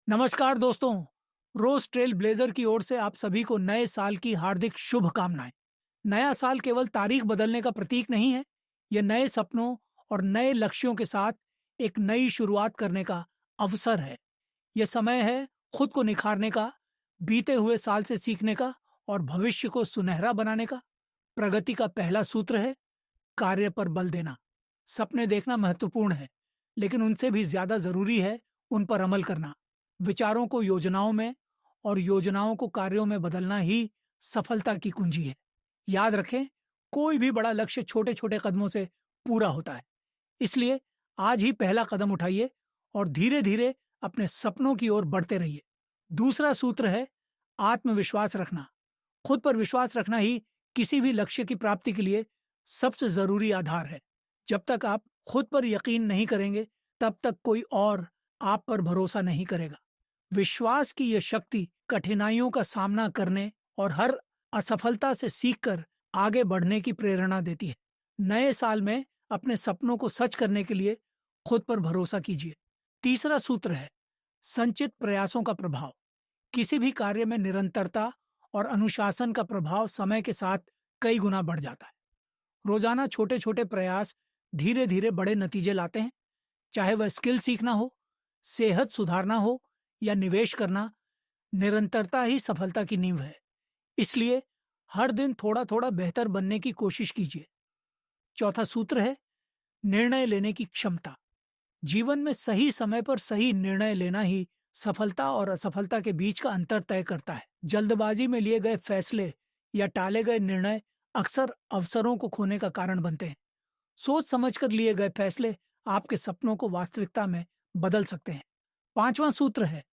नमस्कार दोस्तों। रोज trail blazer की ओर से आप सभी को नए साल की हार्दिक शुभकामनाएं। नया साल केवल तारीख बदलने का प्रतीक नहीं है। यह नए सपनों और नए लक्ष्यों के साथ एक नई शुरुआत करने का अवसर है। यह समय है खुद को निखारने का, बीते हुए साल से सीखने का और भविष्य को सुनहरा बनाने का। प्रगति का पहला सूत्र है कार्य पर बल देना। सपने देखना महत्वपूर्ण है, लेकिन उनसे भी ज्यादा जरूरी है उन पर अमल करना। विचारों को योजनाओं में और योजनाओं को कार्यों में बदलना ही सफलता की कुंजी है। याद रखें, कोई भी बड़ा लक्ष्य छोटे छोटे कदमों से पूरा होता है। इसलिए आज ही पहला कदम उठाइए और धीरे धीरे अपने सपनों की ओर बढ़ते रहिए। दूसरा सूत्र है आत्मविश्वास रखना। खुद पर विश्वास रखना ही किसी भी लक्ष्य की प्राप्ति के लिए सबसे जरूरी आधार है। जब तक आप खुद पर यकीन नहीं करेंगे, तब तक कोई और आप पर भरोसा नहीं करेगा। विश्वास की यह शक्ति कठिनाइयों का सामना करने और हर असफलता से सीखकर आगे बढ़ने की प्रेरणा देती है। नए साल में अपने सपनों को सच करने के लिए खुद पर भरोसा कीजिए। तीसरा सूत्र है संचित प्रयासों का प्रभाव। किसी भी कार्य में निरंतरता और अनुशासन का प्रभाव समय के साथ कई गुना बढ़ जाता है। रोजाना छोटे छोटे प्रयास धीरे धीरे बड़े नतीजे लाते हैं। चाहे वह स्किल सीखना हो, सेहत सुधारना हो या निवेश करना, निरंतरता ही सफलता की नींव है। इसलिए हर दिन थोड़ा थोड़ा बेहतर बनने की कोशिश कीजिए। चौथा सूत्र है निर्णय लेने की क्षमता। जीवन में सही समय पर सही निर्णय लेना ही सफलता और असफलता के बीच का अंतर तय करता है। जल्दबाजी में लिए गए फैसले या टाले गए निर्णय अक्सर अवसरों को खोने का कारण बनते हैं। सोच समझकर लिए गए फैसले आपके सपनों को वास्तविकता में बदल सकते हैं। पांचवां सूत्र है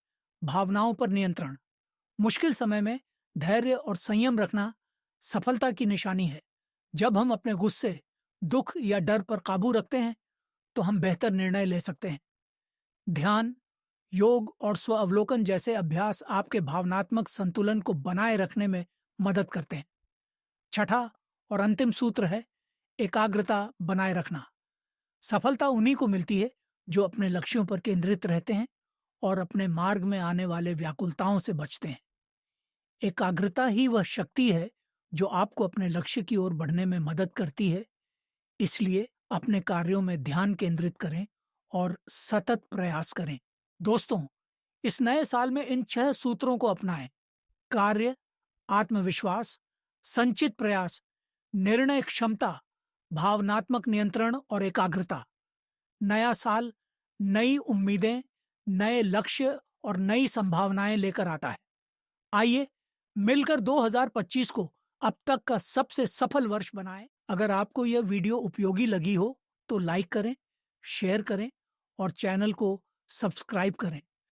भावनाओं पर नियंत्रण। मुश्किल समय में धैर्य और संयम रखना सफलता की निशानी है। जब हम अपने गुस्से, दुख या डर पर काबू रखते हैं, तो हम बेहतर निर्णय ले सकते हैं। ध्यान, योग और स्व अवलोकन जैसे अभ्यास आपके भावनात्मक संतुलन को बनाए रखने में मदद करते हैं। छठा और अंतिम सूत्र है एकाग्रता बनाए रखना। सफलता उन्हीं को मिलती है जो अपने लक्ष्यों पर केंद्रित रहते हैं और अपने मार्ग में आने वाले व्याकुलताओं से बचते हैं। एकाग्रता ही वह शक्ति है जो आपको अपने लक्ष्य की ओर बढ़ने में मदद करती है। इसलिए अपने कार्यों में ध्यान केंद्रित करें और सतत प्रयास करें। दोस्तों, इस नए साल में इन 6 सूत्रों को अपनाएं। कार्य, आत्मविश्वास, संचित प्रयास, निर्णय क्षमता, भावनात्मक नियंत्रण और एकाग्रता। नया साल नई उम्मीदें, नए लक्ष्य और नई संभावनाएं लेकर आता है। आइए मिलकर 2025 को अब तक का सबसे सफल वर्ष बनाएं। अगर आपको यह वीडियो उपयोगी लगी हो तो लाइक करें, शेयर करें और चैनल को सब्सक्राइब करें।